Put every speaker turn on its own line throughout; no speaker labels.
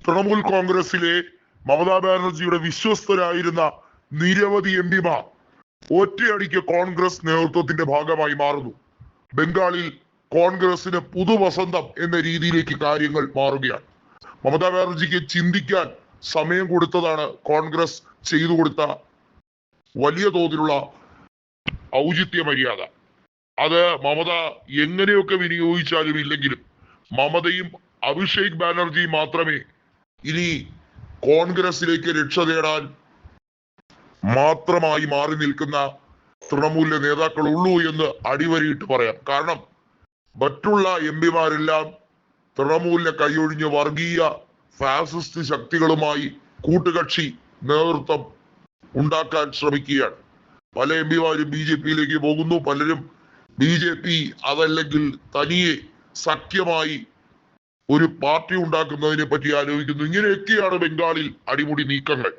തൃണമൂൽ കോൺഗ്രസിലെ മമതാ ബാനർജിയുടെ വിശ്വസ്തരായിരുന്ന നിരവധി എംപിമാർ ഒറ്റയടിക്ക് കോൺഗ്രസ് നേതൃത്വത്തിന്റെ ഭാഗമായി മാറുന്നു. ബംഗാളിൽ കോൺഗ്രസിന് പുതുവസന്തം എന്ന രീതിയിലേക്ക് കാര്യങ്ങൾ മാറുകയാണ്. മമതാ ബാനർജിക്ക് ചിന്തിക്കാൻ സമയം കൊടുത്തതാണ് കോൺഗ്രസ് ചെയ്തു കൊടുത്ത വലിയ തോതിലുള്ള ഔചിത്യ മര്യാദ. അത് മമത എങ്ങനെയൊക്കെ വിനിയോഗിച്ചാലും ഇല്ലെങ്കിലും മമതയും അഭിഷേക് ബാനർജിയും മാത്രമേ ഇനി കോൺഗ്രസിലേക്ക് രക്ഷ തേടാൻ മാത്രമായി മാറി നിൽക്കുന്ന തൃണമൂലിലെ നേതാക്കൾ ഉള്ളൂ എന്ന് അടിവരയിട്ട് പറയാം. കാരണം മറ്റുള്ള എംപിമാരെല്ലാം തൃണമൂലിനെ കൈയൊഴിഞ്ഞ് വർഗീയ ഫാസിസ്റ്റ് ശക്തികളുമായി കൂട്ടുകക്ഷി നേതൃത്വം ഉണ്ടാക്കാൻ ശ്രമിക്കുകയാണ്. പല എംപിമാരും BJP-യിലേക്ക് പോകുന്നു. പലരും BJP അതല്ലെങ്കിൽ തനിയെ സഖ്യമായി ഒരു പാർട്ടി ഉണ്ടാക്കുന്നതിനെ പറ്റി ആലോചിക്കുന്നു. ഇങ്ങനെയൊക്കെയാണ് ബംഗാളിൽ അടിമുടി നീക്കങ്ങൾ.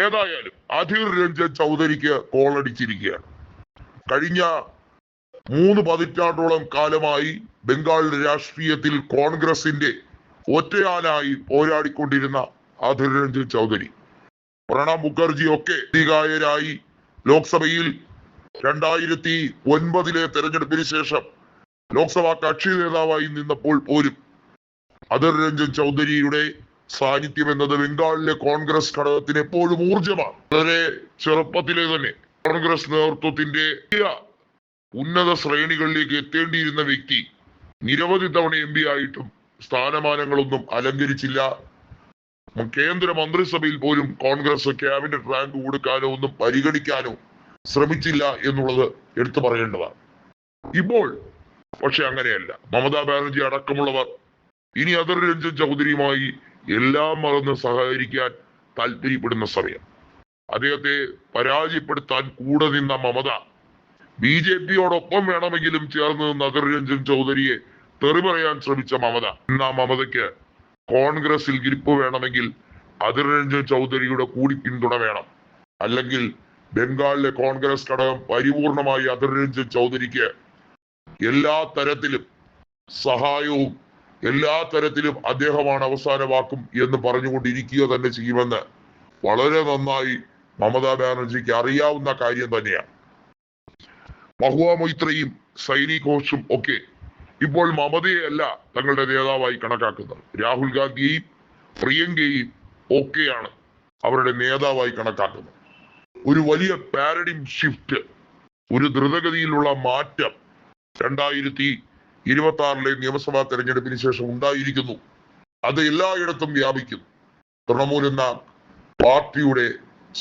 ഏതായാലും അധീർ രഞ്ജൻ ചൗധരിക്ക് കോളടിച്ചിരിക്കുകയാണ്. കഴിഞ്ഞ 3 പതിറ്റാണ്ടോളം കാലമായി ബംഗാൾ രാഷ്ട്രീയത്തിൽ കോൺഗ്രസിന്റെ ഒറ്റയാനായി പോരാടിക്കൊണ്ടിരുന്ന അധീർ രഞ്ജൻ ചൗധരി, പ്രണബ് മുഖർജി ഒക്കെ അധികായരായി ലോക്സഭയിൽ 2009 തെരഞ്ഞെടുപ്പിന് ശേഷം ലോക്സഭാ കക്ഷി നേതാവായി നിന്നപ്പോൾ പോലും അധീർ രഞ്ജൻ ചൗധരിയുടെ സാന്നിധ്യം എന്നത് ബംഗാളിലെ കോൺഗ്രസ് ഘടകത്തിന് എപ്പോഴും ഊർജമാണ്. വളരെ ചെറുപ്പത്തിലെ തന്നെ കോൺഗ്രസ് നേതൃത്വത്തിന്റെ ഉന്നത ശ്രേണികളിലേക്ക് എത്തേണ്ടിയിരുന്ന വ്യക്തി നിരവധി തവണ MP ആയിട്ടും സ്ഥാനമാനങ്ങളൊന്നും അലങ്കരിച്ചില്ല. കേന്ദ്ര മന്ത്രിസഭയിൽ പോലും കോൺഗ്രസ് ക്യാബിനറ്റ് റാങ്ക് കൊടുക്കാനോ ഒന്നും പരിഗണിക്കാനോ ശ്രമിച്ചില്ല എന്നുള്ളത് എടുത്തു പറയേണ്ടതാണ്. ഇപ്പോൾ പക്ഷെ അങ്ങനെയല്ല. മമതാ ബാനർജി അടക്കമുള്ളവർ ഇനി അധീർ രഞ്ജൻ ചൗധരിയുമായി എല്ലാം മറന്ന് സഹകരിക്കാൻ താല്പര്യപ്പെടുന്ന സമയം. അദ്ദേഹത്തെ പരാജയപ്പെടുത്താൻ കൂടെ നിന്ന മമത BJP-യോടൊപ്പം വേണമെങ്കിലും ചേർന്ന് നിന്ന് അധീർ രഞ്ജൻ ചൗധരിയെ തെറി പറയാൻ ശ്രമിച്ച മമത, ഇന്ന് ആ മമതയ്ക്ക് കോൺഗ്രസിൽ ഗ്രിപ്പ് വേണമെങ്കിൽ അധീർ രഞ്ജൻ ചൗധരിയുടെ കൂടി പിന്തുണ വേണം. അല്ലെങ്കിൽ ബംഗാളിലെ കോൺഗ്രസ് ഘടകം പരിപൂർണമായി അധീർ രഞ്ജൻ ചൗധരിക്ക് എല്ലാ തരത്തിലും സഹായവും എല്ലാ തരത്തിലും അദ്ദേഹമാണ് അവസാന വാക്കും എന്ന് പറഞ്ഞുകൊണ്ടിരിക്കുക തന്നെ ചെയ്യുമെന്ന് വളരെ നന്നായി മമതാ ബാനർജിക്ക് അറിയാവുന്ന കാര്യം തന്നെയാണ്. മഹുവ മൊയ്ത്രയും സൈനി ഘോഷും ഒക്കെ ഇപ്പോൾ മമതയല്ല തങ്ങളുടെ നേതാവായി കണക്കാക്കുന്നത്. രാഹുൽ ഗാന്ധിയെയും പ്രിയങ്കയെയും ഒക്കെയാണ് അവരുടെ നേതാവായി കണക്കാക്കുന്നത്. ഒരു വലിയ പാരഡിം ഷിഫ്റ്റ്, ഒരു ദ്രുതഗതിയിലുള്ള മാറ്റം 2026 നിയമസഭാ തെരഞ്ഞെടുപ്പിന് ശേഷം ഉണ്ടായിരിക്കുന്നു. അത് എല്ലായിടത്തും വ്യാപിക്കുന്നു. തൃണമൂൽ എന്ന പാർട്ടിയുടെ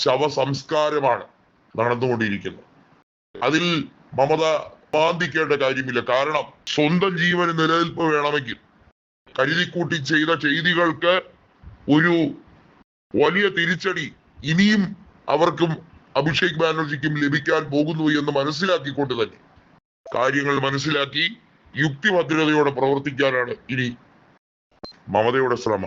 ശവസംസ്കാരമാണ് നടന്നുകൊണ്ടിരിക്കുന്നത്. അതിൽ മമത ബാധിക്കേണ്ട കാര്യമില്ല. കാരണം സ്വന്തം ജീവന് നിലനിൽപ്പ് വേണമെങ്കിൽ കരുതിക്കൂട്ടി ചെയ്ത ചെയ്തികൾക്ക് ഒരു വലിയ തിരിച്ചടി ഇനിയും അവർക്കും അഭിഷേക് ബാനർജിക്കും ലഭിക്കാൻ പോകുന്നു എന്ന് മനസ്സിലാക്കിക്കൊണ്ട് തന്നെ കാര്യങ്ങൾ മനസ്സിലാക്കി യുക്തിഭദ്രതയോടെ പ്രവർത്തിക്കാനാണ് ഇനി മമതയുടെ ശ്രമം.